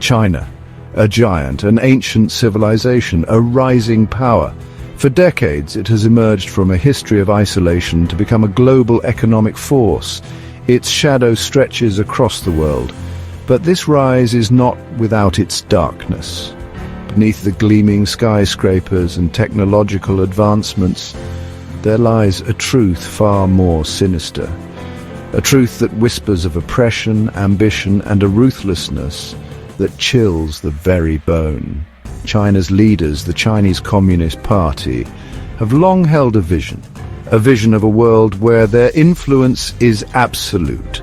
China, a giant, an ancient civilization, a rising power. For decades, it has emerged from a history of isolation to become a global economic force. Its shadow stretches across the world. But this rise is not without its darkness. Beneath the gleaming skyscrapers and technological advancements, there lies a truth far more sinister. A truth that whispers of oppression, ambition, and a ruthlessness that chills the very bone. China's leaders, the Chinese Communist Party, have long held a vision of a world where their influence is absolute,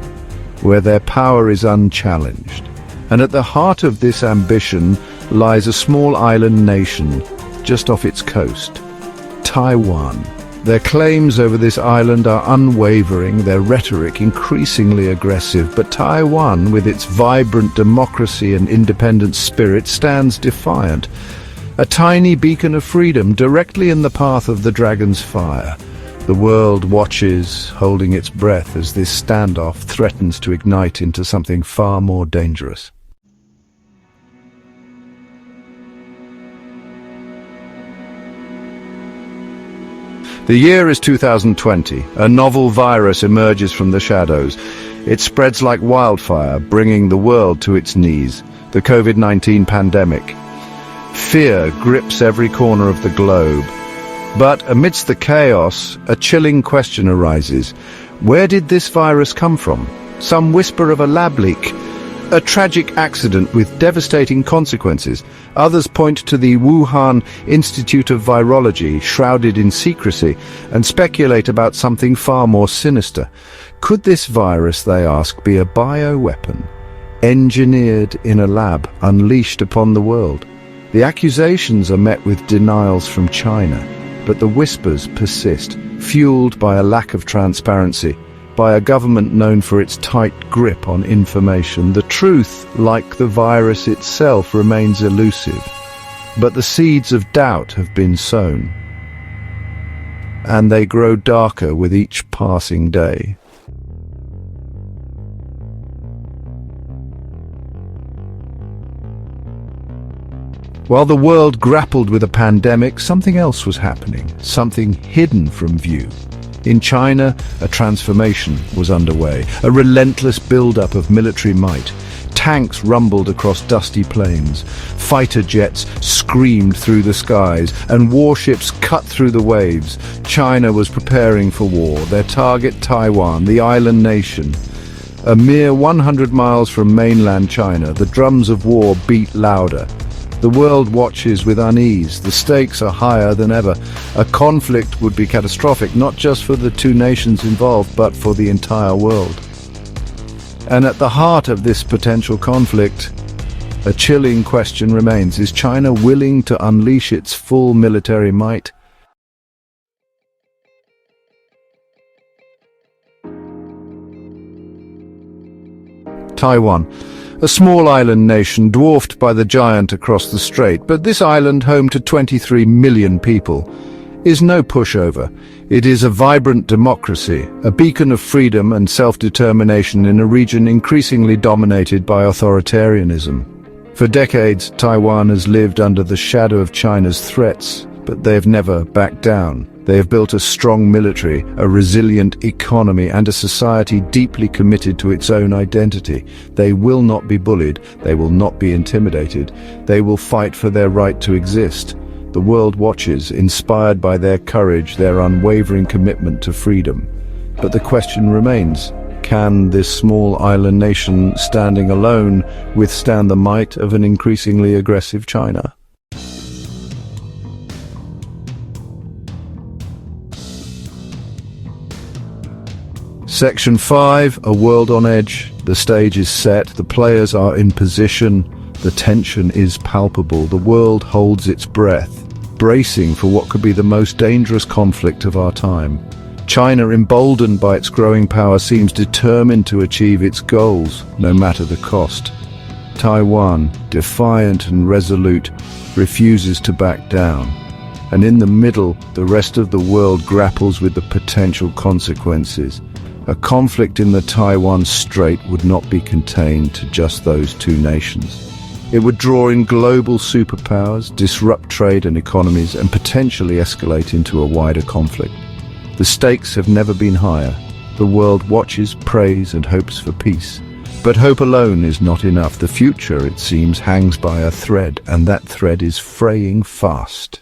where their power is unchallenged. And at the heart of this ambition lies a small island nation just off its coast, Taiwan. Their claims over this island are unwavering, their rhetoric increasingly aggressive, but Taiwan, with its vibrant democracy and independent spirit, stands defiant. A tiny beacon of freedom directly in the path of the dragon's fire. The world watches, holding its breath as this standoff threatens to ignite into something far more dangerous. The year is 2020. A novel virus emerges from the shadows. It spreads like wildfire, bringing the world to its knees. The COVID-19 pandemic. Fear grips every corner of the globe. But amidst the chaos, a chilling question arises. Where did this virus come from? Some whisper of a lab leak. A tragic accident with devastating consequences. Others point to the Wuhan Institute of Virology, shrouded in secrecy, and speculate about something far more sinister. Could this virus, they ask, be a bioweapon, engineered in a lab, unleashed upon the world? The accusations are met with denials from China, but the whispers persist, fueled by a lack of transparency. By a government known for its tight grip on information. The truth, like the virus itself, remains elusive. But the seeds of doubt have been sown, and they grow darker with each passing day. While the world grappled with a pandemic, something else was happening, something hidden from view. In China, a transformation was underway, a relentless buildup of military might. Tanks rumbled across dusty plains, fighter jets screamed through the skies, and warships cut through the waves. China was preparing for war, their target Taiwan, the island nation. A mere 100 miles from mainland China, the drums of war beat louder. The world watches with unease. The stakes are higher than ever. A conflict would be catastrophic, not just for the two nations involved, but for the entire world. And at the heart of this potential conflict, a chilling question remains. Is China willing to unleash its full military might? Taiwan. A small island nation dwarfed by the giant across the strait, but this island, home to 23 million people, is no pushover. It is a vibrant democracy, a beacon of freedom and self-determination in a region increasingly dominated by authoritarianism. For decades, Taiwan has lived under the shadow of China's threats, but they have never backed down. They have built a strong military, a resilient economy, and a society deeply committed to its own identity. They will not be bullied. They will not be intimidated. They will fight for their right to exist. The world watches, inspired by their courage, their unwavering commitment to freedom. But the question remains, can this small island nation, standing alone, withstand the might of an increasingly aggressive China? Section 5, A World on Edge. The stage is set, the players are in position, the tension is palpable, the world holds its breath, bracing for what could be the most dangerous conflict of our time. China, emboldened by its growing power, seems determined to achieve its goals, no matter the cost. Taiwan, defiant and resolute, refuses to back down. And in the middle, the rest of the world grapples with the potential consequences. A conflict in the Taiwan Strait would not be contained to just those two nations. It would draw in global superpowers, disrupt trade and economies, and potentially escalate into a wider conflict. The stakes have never been higher. The world watches, prays, and hopes for peace. But hope alone is not enough. The future, it seems, hangs by a thread, and that thread is fraying fast.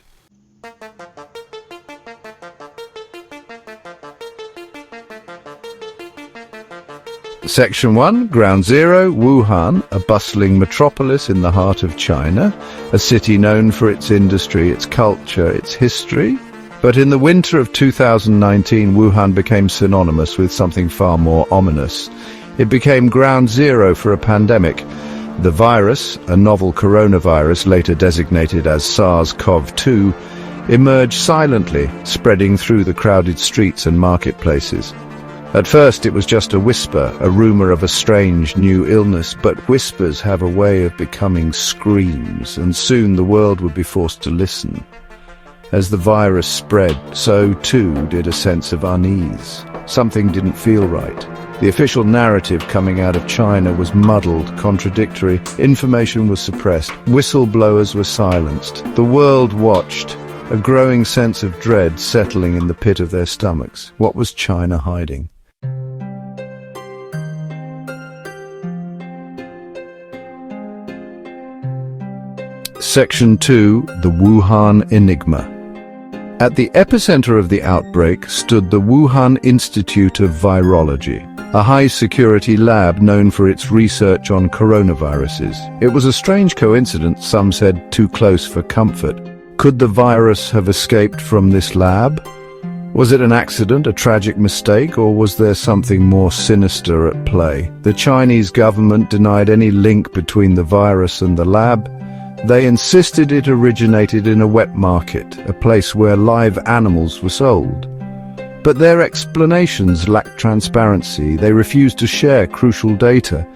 Section 1, Ground Zero, Wuhan, a bustling metropolis in the heart of China, a city known for its industry, its culture, its history. But in the winter of 2019, Wuhan became synonymous with something far more ominous. It became ground zero for a pandemic. The virus, a novel coronavirus later designated as SARS-CoV-2, emerged silently, spreading through the crowded streets and marketplaces. At first it was just a whisper, a rumor of a strange new illness, but whispers have a way of becoming screams, and soon the world would be forced to listen. As the virus spread, so too did a sense of unease. Something didn't feel right. The official narrative coming out of China was muddled, contradictory. Information was suppressed. Whistleblowers were silenced. The world watched, a growing sense of dread settling in the pit of their stomachs. What was China hiding? Section 2, the Wuhan Enigma. At the epicenter of the outbreak stood the Wuhan Institute of Virology, a high-security lab known for its research on coronaviruses. It was a strange coincidence, some said too close for comfort. Could the virus have escaped from this lab? Was it an accident, a tragic mistake, or was there something more sinister at play? The Chinese government denied any link between the virus and the lab. They insisted it originated in a wet market, a place where live animals were sold. But their explanations lacked transparency. They refused to share crucial data.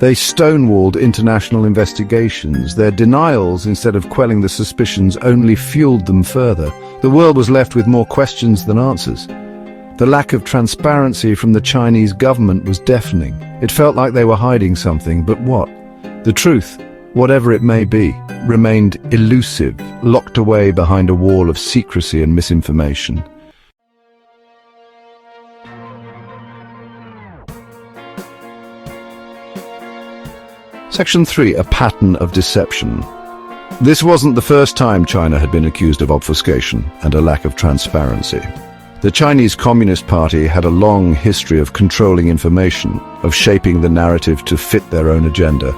They stonewalled international investigations. Their denials, instead of quelling the suspicions, only fueled them further. The world was left with more questions than answers. The lack of transparency from the Chinese government was deafening. It felt like they were hiding something, but what? The truth, whatever it may be, remained elusive, locked away behind a wall of secrecy and misinformation. Section 3, a pattern of deception. This wasn't the first time China had been accused of obfuscation and a lack of transparency. The Chinese Communist Party had a long history of controlling information, of shaping the narrative to fit their own agenda.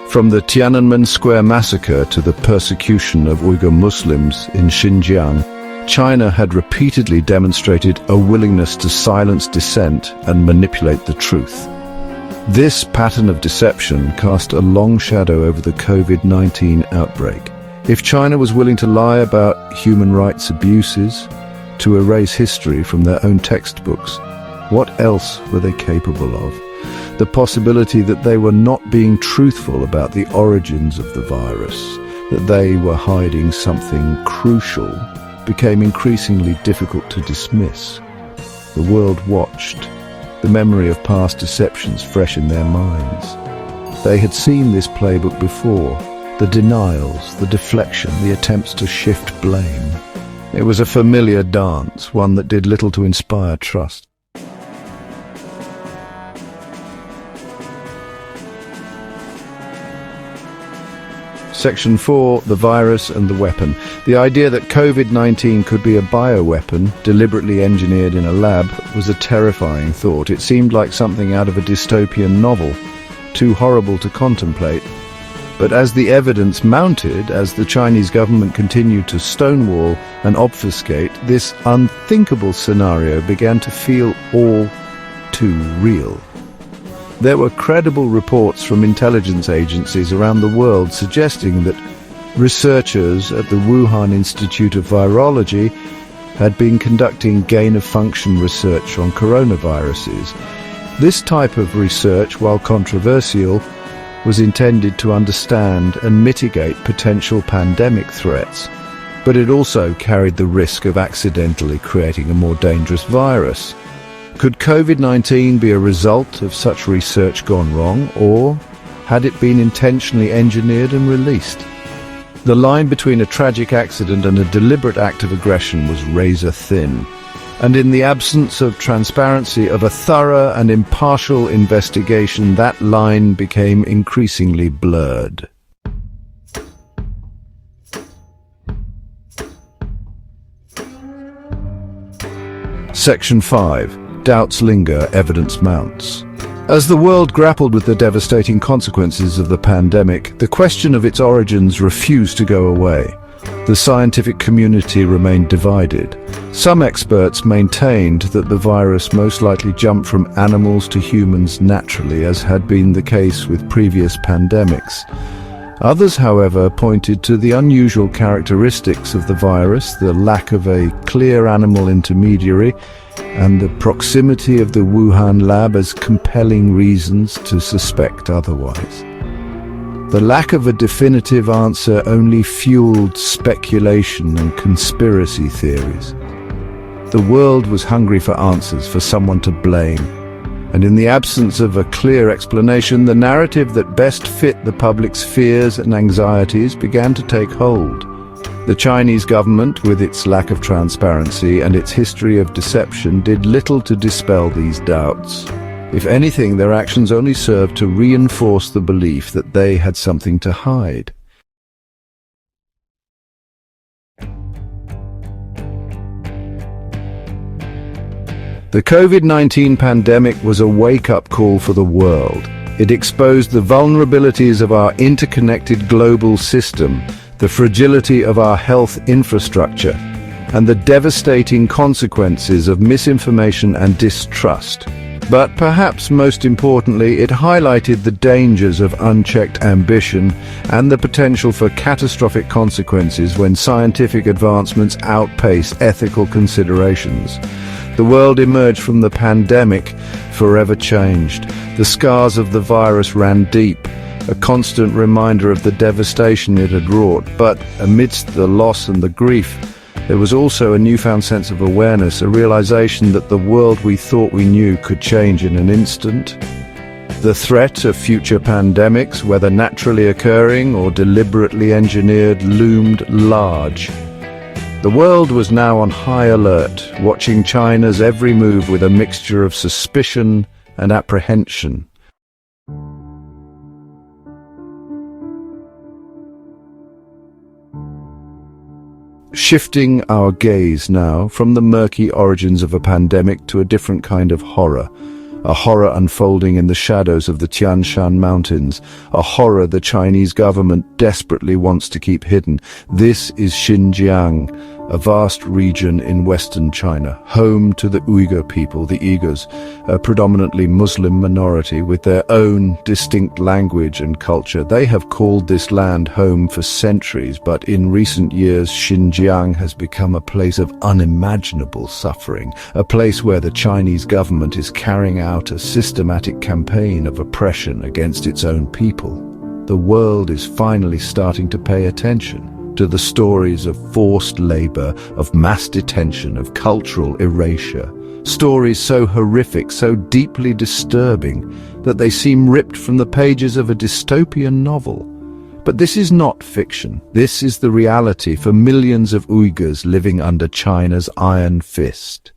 From the Tiananmen Square massacre to the persecution of Uyghur Muslims in Xinjiang, China had repeatedly demonstrated a willingness to silence dissent and manipulate the truth. This pattern of deception cast a long shadow over the COVID-19 outbreak. If China was willing to lie about human rights abuses, to erase history from their own textbooks, what else were they capable of? The possibility that they were not being truthful about the origins of the virus, that they were hiding something crucial, became increasingly difficult to dismiss. The world watched, the memory of past deceptions fresh in their minds. They had seen this playbook before, the denials, the deflection, the attempts to shift blame. It was a familiar dance, one that did little to inspire trust. Section 4, the virus and the weapon. The idea that COVID-19 could be a bioweapon, deliberately engineered in a lab, was a terrifying thought. It seemed like something out of a dystopian novel, too horrible to contemplate. But as the evidence mounted, as the Chinese government continued to stonewall and obfuscate, this unthinkable scenario began to feel all too real. There were credible reports from intelligence agencies around the world suggesting that researchers at the Wuhan Institute of Virology had been conducting gain-of-function research on coronaviruses. This type of research, while controversial, was intended to understand and mitigate potential pandemic threats, but it also carried the risk of accidentally creating a more dangerous virus. Could COVID-19 be a result of such research gone wrong, or had it been intentionally engineered and released? The line between a tragic accident and a deliberate act of aggression was razor thin, and in the absence of transparency, of a thorough and impartial investigation, that line became increasingly blurred. Section 5. Doubts linger, evidence mounts. As the world grappled with the devastating consequences of the pandemic, the question of its origins refused to go away. The scientific community remained divided. Some experts maintained that the virus most likely jumped from animals to humans naturally, as had been the case with previous pandemics. Others, however, pointed to the unusual characteristics of the virus, the lack of a clear animal intermediary, and the proximity of the Wuhan lab as compelling reasons to suspect otherwise. The lack of a definitive answer only fueled speculation and conspiracy theories. The world was hungry for answers, for someone to blame. And in the absence of a clear explanation, the narrative that best fit the public's fears and anxieties began to take hold. The Chinese government, with its lack of transparency and its history of deception, did little to dispel these doubts. If anything, their actions only served to reinforce the belief that they had something to hide. The COVID-19 pandemic was a wake-up call for the world. It exposed the vulnerabilities of our interconnected global system, the fragility of our health infrastructure, and the devastating consequences of misinformation and distrust. But perhaps most importantly, it highlighted the dangers of unchecked ambition and the potential for catastrophic consequences when scientific advancements outpace ethical considerations. The world emerged from the pandemic forever changed. The scars of the virus ran deep, a constant reminder of the devastation it had wrought. But amidst the loss and the grief, there was also a newfound sense of awareness, a realization that the world we thought we knew could change in an instant. The threat of future pandemics, whether naturally occurring or deliberately engineered, loomed large. The world was now on high alert, watching China's every move with a mixture of suspicion and apprehension. Shifting our gaze now from the murky origins of a pandemic to a different kind of horror. A horror unfolding in the shadows of the Tian Shan Mountains, a horror the Chinese government desperately wants to keep hidden. This is Xinjiang, a vast region in western China, home to the Uyghur people, the Uyghurs, a predominantly Muslim minority with their own distinct language and culture. They have called this land home for centuries, but in recent years Xinjiang has become a place of unimaginable suffering, a place where the Chinese government is carrying out a systematic campaign of oppression against its own people. The world is finally starting to pay attention to the stories of forced labor, of mass detention, of cultural erasure. Stories so horrific, so deeply disturbing, that they seem ripped from the pages of a dystopian novel. But this is not fiction. This is the reality for millions of Uyghurs living under China's iron fist.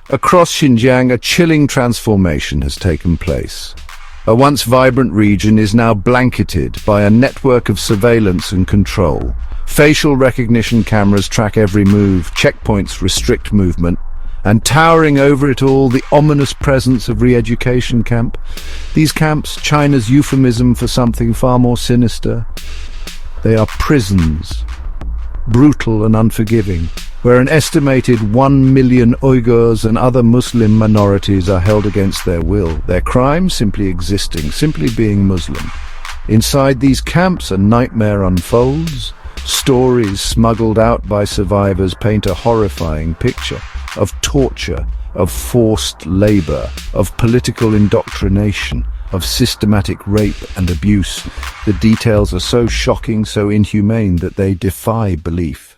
Across Xinjiang, a chilling transformation has taken place. A once vibrant region is now blanketed by a network of surveillance and control. Facial recognition cameras track every move, checkpoints restrict movement, and towering over it all, the ominous presence of re-education camp. These camps, China's euphemism for something far more sinister. They are prisons, brutal and unforgiving, where an estimated 1 million Uyghurs and other Muslim minorities are held against their will. Their crime? Simply existing, simply being Muslim. Inside these camps, a nightmare unfolds. Stories smuggled out by survivors paint a horrifying picture of torture, of forced labor, of political indoctrination, of systematic rape and abuse. The details are so shocking, so inhumane, that they defy belief.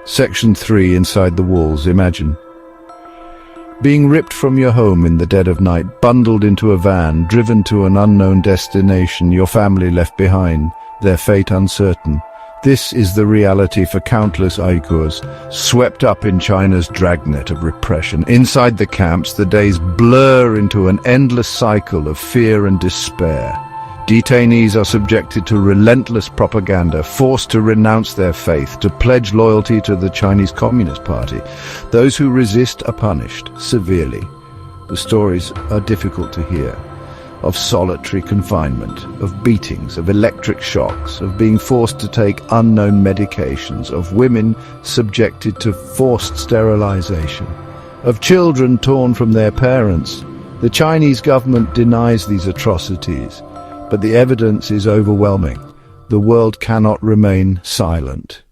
Section 3. Inside the walls. Imagine being ripped from your home in the dead of night, bundled into a van, driven to an unknown destination, your family left behind, their fate uncertain. This is the reality for countless Uyghurs, swept up in China's dragnet of repression. Inside the camps, the days blur into an endless cycle of fear and despair. Detainees are subjected to relentless propaganda, forced to renounce their faith, to pledge loyalty to the Chinese Communist Party. Those who resist are punished severely. The stories are difficult to hear. Of solitary confinement, of beatings, of electric shocks, of being forced to take unknown medications, of women subjected to forced sterilization, of children torn from their parents. The Chinese government denies these atrocities, but the evidence is overwhelming. The world cannot remain silent.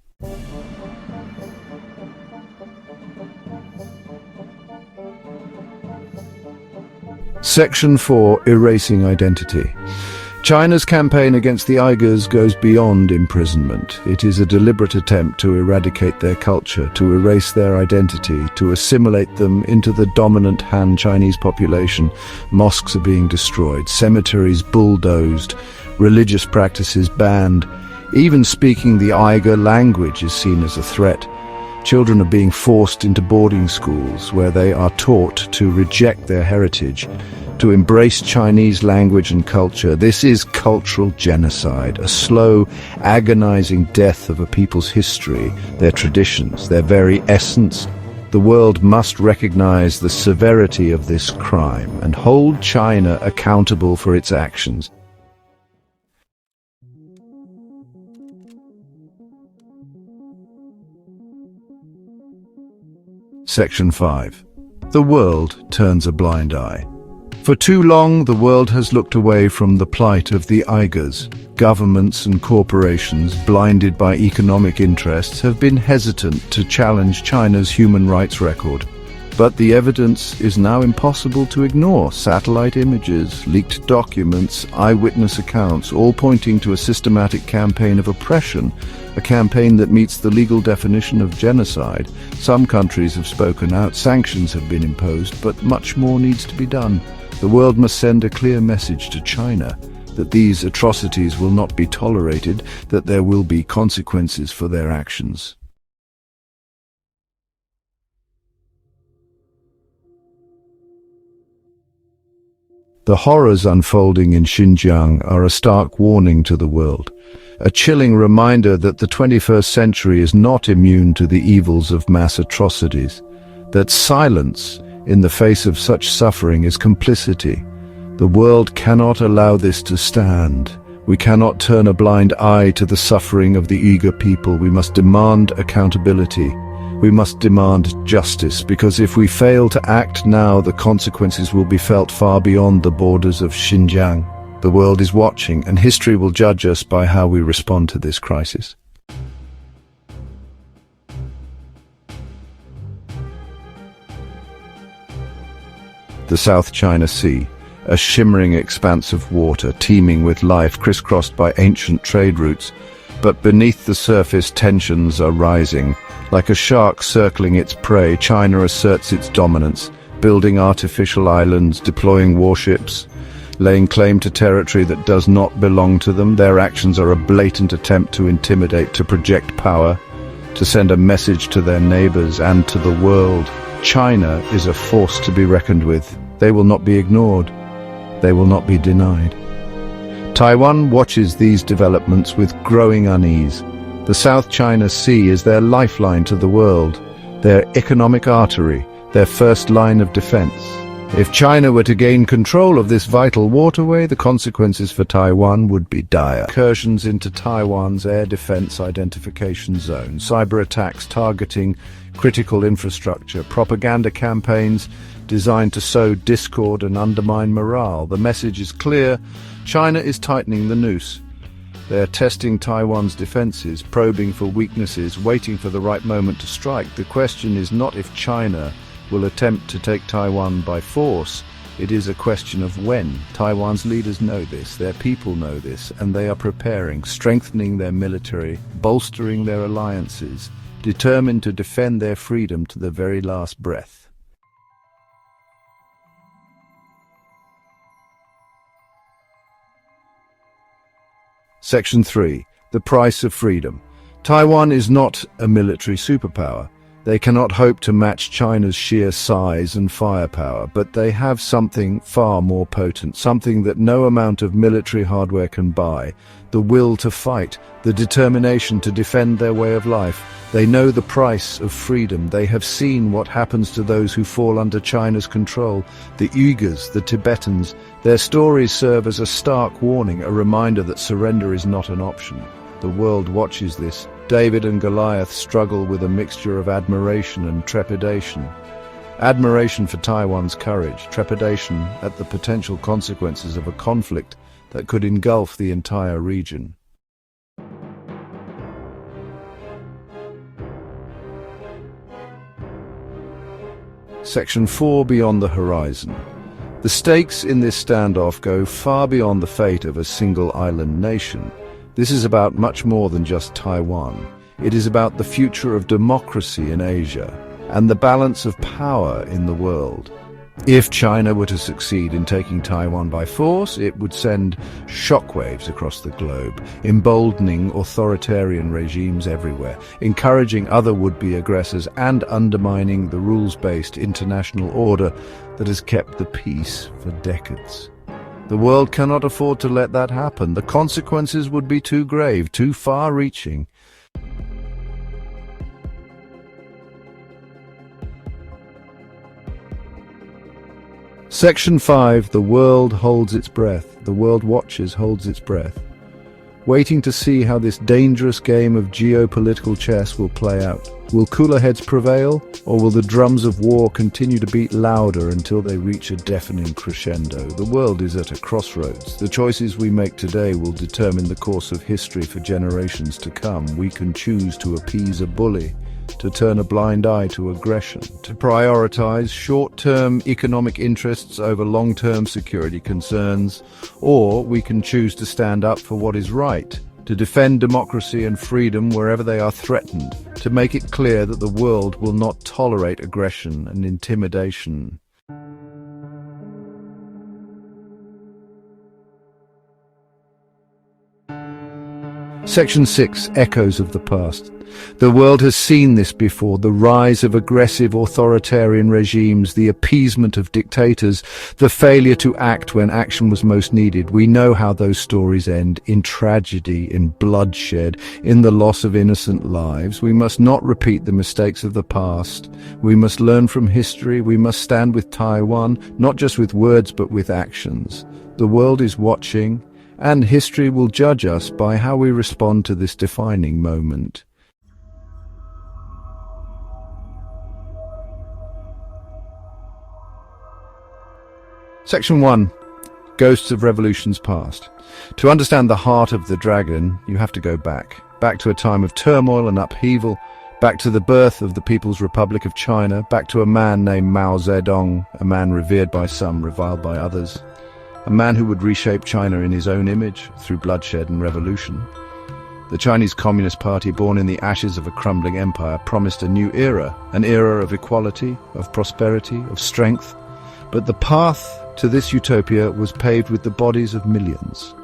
Section 4. Erasing identity. China's campaign against the Uyghurs goes beyond imprisonment. It is a deliberate attempt to eradicate their culture, to erase their identity, to assimilate them into the dominant Han Chinese population. Mosques are being destroyed, cemeteries bulldozed, religious practices banned. Even speaking the Uyghur language is seen as a threat. Children are being forced into boarding schools where they are taught to reject their heritage, to embrace Chinese language and culture. This is cultural genocide, a slow, agonizing death of a people's history, their traditions, their very essence. The world must recognize the severity of this crime and hold China accountable for its actions. Section 5. The world turns a blind eye. For too long, the world has looked away from the plight of the Uyghurs. Governments and corporations, blinded by economic interests, have been hesitant to challenge China's human rights record. But the evidence is now impossible to ignore. Satellite images, leaked documents, eyewitness accounts, all pointing to a systematic campaign of oppression, a campaign that meets the legal definition of genocide. Some countries have spoken out, sanctions have been imposed, but much more needs to be done. The world must send a clear message to China that these atrocities will not be tolerated, that there will be consequences for their actions. The horrors unfolding in Xinjiang are a stark warning to the world, a chilling reminder that the 21st century is not immune to the evils of mass atrocities, that silence in the face of such suffering is complicity. The world cannot allow this to stand. We cannot turn a blind eye to the suffering of the Uyghur people. We must demand accountability. We must demand justice, because if we fail to act now, the consequences will be felt far beyond the borders of Xinjiang. The world is watching, and history will judge us by how we respond to this crisis. The South China Sea, a shimmering expanse of water teeming with life, crisscrossed by ancient trade routes. But beneath the surface, tensions are rising. Like a shark circling its prey, China asserts its dominance, building artificial islands, deploying warships, laying claim to territory that does not belong to them. Their actions are a blatant attempt to intimidate, to project power, to send a message to their neighbors and to the world. China is a force to be reckoned with. They will not be ignored. They will not be denied. Taiwan watches these developments with growing unease. The South China Sea is their lifeline to the world, their economic artery, their first line of defense. If China were to gain control of this vital waterway, the consequences for Taiwan would be dire. Incursions into Taiwan's air defense identification zone, cyber attacks targeting critical infrastructure, propaganda campaigns designed to sow discord and undermine morale. The message is clear: China is tightening the noose. They're testing Taiwan's defenses, probing for weaknesses, waiting for the right moment to strike. The question is not if China will attempt to take Taiwan by force. It is a question of when. Taiwan's leaders know this, their people know this, and they are preparing, strengthening their military, bolstering their alliances, determined to defend their freedom to the very last breath. Section 3. The price of freedom. Taiwan is not a military superpower. They cannot hope to match China's sheer size and firepower, but they have something far more potent, something that no amount of military hardware can buy: the will to fight, the determination to defend their way of life. They know the price of freedom. They have seen what happens to those who fall under China's control: the Uyghurs, the Tibetans. Their stories serve as a stark warning, a reminder that surrender is not an option. The world watches this. David and Goliath struggle with a mixture of admiration and trepidation. Admiration for Taiwan's courage, trepidation at the potential consequences of a conflict that could engulf the entire region. Section 4. Beyond the horizon. The stakes in this standoff go far beyond the fate of a single island nation. This is about much more than just Taiwan. It is about the future of democracy in Asia and the balance of power in the world. If China were to succeed in taking Taiwan by force, it would send shockwaves across the globe, emboldening authoritarian regimes everywhere, encouraging other would-be aggressors, and undermining the rules-based international order that has kept the peace for decades. The world cannot afford to let that happen. The consequences would be too grave, too far-reaching. Section 5. The world holds its breath. The world watches, holds its breath, waiting to see how this dangerous game of geopolitical chess will play out. Will cooler heads prevail, or will the drums of war continue to beat louder until they reach a deafening crescendo? The world is at a crossroads. The choices we make today will determine the course of history for generations to come. We can choose to appease a bully, to turn a blind eye to aggression, to prioritize short-term economic interests over long-term security concerns, or we can choose to stand up for what is right, to defend democracy and freedom wherever they are threatened, to make it clear that the world will not tolerate aggression and intimidation. Section 6. Echoes of the past. The world has seen this before: the rise of aggressive authoritarian regimes, the appeasement of dictators, the failure to act when action was most needed. We know how those stories end: in tragedy, in bloodshed, in the loss of innocent lives. We must not repeat the mistakes of the past. We must learn from history. We must stand with Taiwan, not just with words but with actions. The world is watching, and history will judge us by how we respond to this defining moment. Section 1. Ghosts of Revolutions Past. To understand the heart of the dragon, you have to go back to a time of turmoil and upheaval, back to the birth of the People's Republic of China, back to a man named Mao Zedong, a man revered by some, reviled by others, a man who would reshape China in his own image through bloodshed and revolution. The Chinese Communist Party, born in the ashes of a crumbling empire, promised a new era, an era of equality, of prosperity, of strength. But the path to this utopia was paved with the bodies of millions.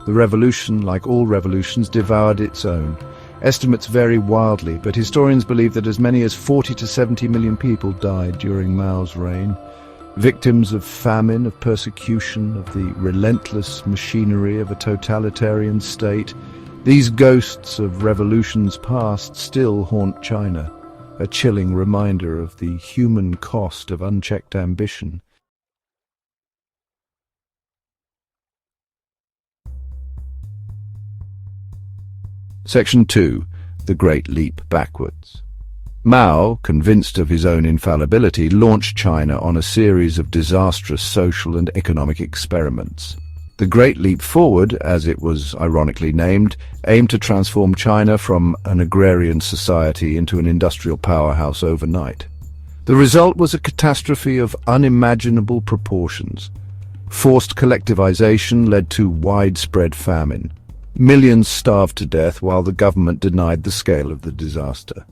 The revolution, like all revolutions, devoured its own. Estimates vary wildly, but historians believe that as many as 40 to 70 million people died during Mao's reign, victims of famine, of persecution, of the relentless machinery of a totalitarian state. These ghosts of revolutions past still haunt China, a chilling reminder of the human cost of unchecked ambition. Section 2. The Great Leap Backwards. Mao, convinced of his own infallibility, launched China on a series of disastrous social and economic experiments. The Great Leap Forward, as it was ironically named, aimed to transform China from an agrarian society into an industrial powerhouse overnight. The result was a catastrophe of unimaginable proportions. Forced collectivization led to widespread famine. Millions starved to death while the government denied the scale of the disaster.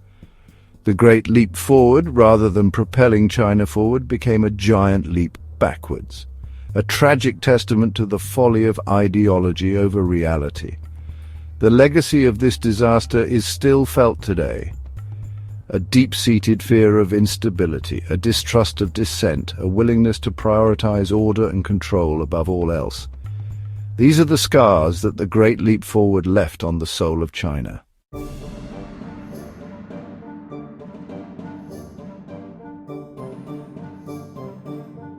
The Great Leap Forward, rather than propelling China forward, became a giant leap backwards. A tragic testament to the folly of ideology over reality. The legacy of this disaster is still felt today. A deep-seated fear of instability, a distrust of dissent, a willingness to prioritize order and control above all else. These are the scars that the Great Leap Forward left on the soul of China.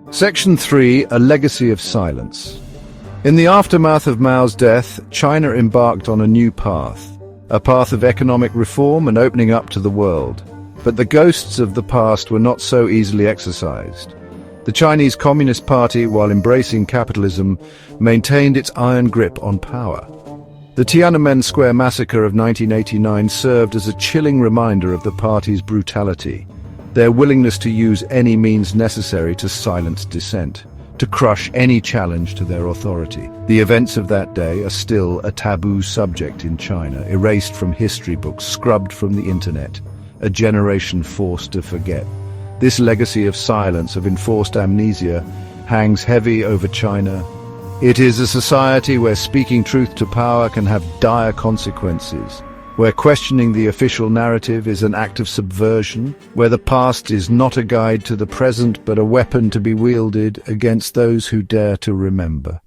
Section 3. A legacy of silence. In the aftermath of Mao's death, China embarked on a new path. A path of economic reform and opening up to the world. But the ghosts of the past were not so easily exorcised. The Chinese Communist Party, while embracing capitalism, maintained its iron grip on power. The Tiananmen Square massacre of 1989 served as a chilling reminder of the party's brutality. Their willingness to use any means necessary to silence dissent, to crush any challenge to their authority. The events of that day are still a taboo subject in China, erased from history books, scrubbed from the internet, a generation forced to forget. This legacy of silence, of enforced amnesia, hangs heavy over China. It is a society where speaking truth to power can have dire consequences, where questioning the official narrative is an act of subversion, where the past is not a guide to the present but a weapon to be wielded against those who dare to remember.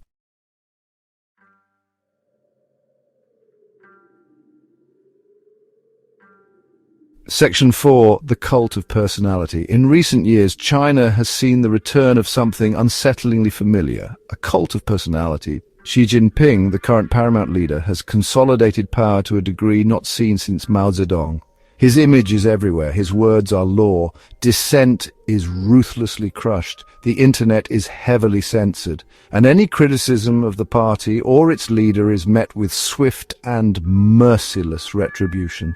Section 4. The Cult of Personality. In recent years, China has seen the return of something unsettlingly familiar, a cult of personality. Xi Jinping, the current paramount leader, has consolidated power to a degree not seen since Mao Zedong. His image is everywhere, his words are law, dissent is ruthlessly crushed, the internet is heavily censored, and any criticism of the party or its leader is met with swift and merciless retribution.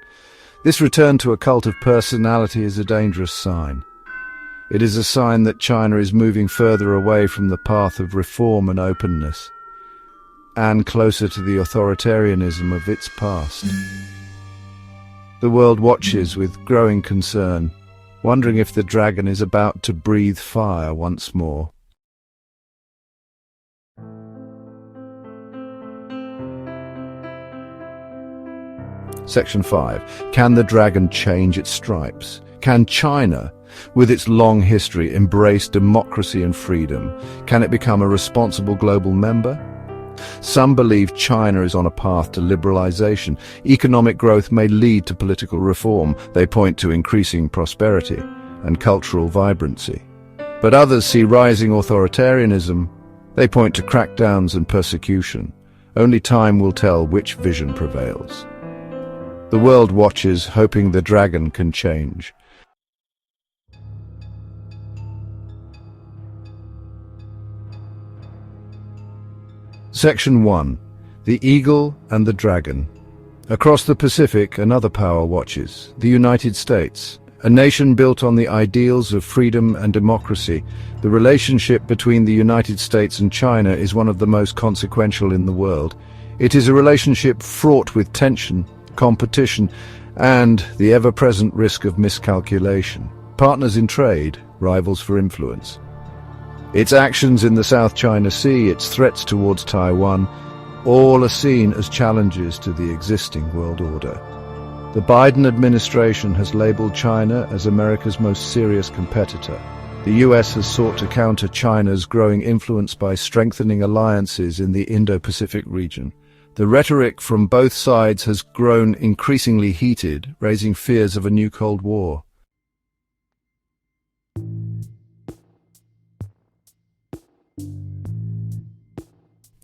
This return to a cult of personality is a dangerous sign. It is a sign that China is moving further away from the path of reform and openness, and closer to the authoritarianism of its past. The world watches with growing concern, wondering if the dragon is about to breathe fire once more. Section 5. Can the dragon change its stripes? Can China, with its long history, embrace democracy and freedom? Can it become a responsible global member? Some believe China is on a path to liberalization. Economic growth may lead to political reform. They point to increasing prosperity and cultural vibrancy. But others see rising authoritarianism. They point to crackdowns and persecution. Only time will tell which vision prevails. The world watches, hoping the dragon can change. Section 1. The Eagle and the Dragon. Across the Pacific, another power watches, the United States. A nation built on the ideals of freedom and democracy, the relationship between the United States and China is one of the most consequential in the world. It is a relationship fraught with tension, competition, and the ever-present risk of miscalculation. Partners in trade, rivals for influence. Its actions in the South China Sea, its threats towards Taiwan, all are seen as challenges to the existing world order. The Biden administration has labeled China as America's most serious competitor. The US has sought to counter China's growing influence by strengthening alliances in the Indo-Pacific region. The rhetoric from both sides has grown increasingly heated, raising fears of a new Cold War.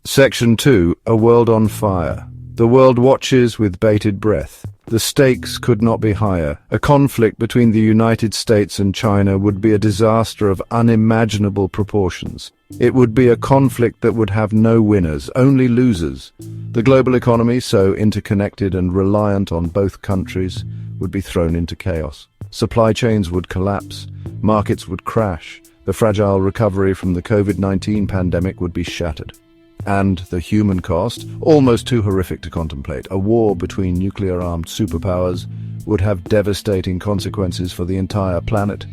Section 2. A World on Fire. The world watches with bated breath. The stakes could not be higher. A conflict between the United States and China would be a disaster of unimaginable proportions. It would be a conflict that would have no winners, only losers. The global economy, so interconnected and reliant on both countries, would be thrown into chaos. Supply chains would collapse. Markets would crash. The fragile recovery from the COVID-19 pandemic would be shattered. And the human cost, almost too horrific to contemplate. A war between nuclear-armed superpowers would have devastating consequences for the entire planet.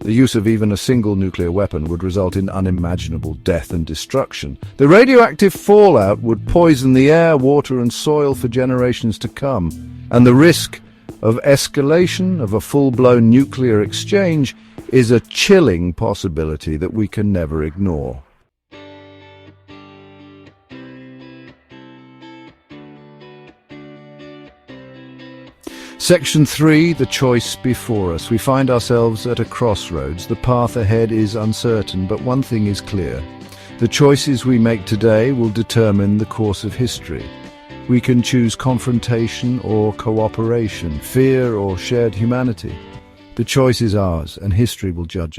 The use of even a single nuclear weapon would result in unimaginable death and destruction. The radioactive fallout would poison the air, water and soil for generations to come. And the risk of escalation of a full-blown nuclear exchange is a chilling possibility that we can never ignore. Section 3, the choice before us. We find ourselves at a crossroads. The path ahead is uncertain, but one thing is clear. The choices we make today will determine the course of history. We can choose confrontation or cooperation, fear or shared humanity. The choice is ours, and history will judge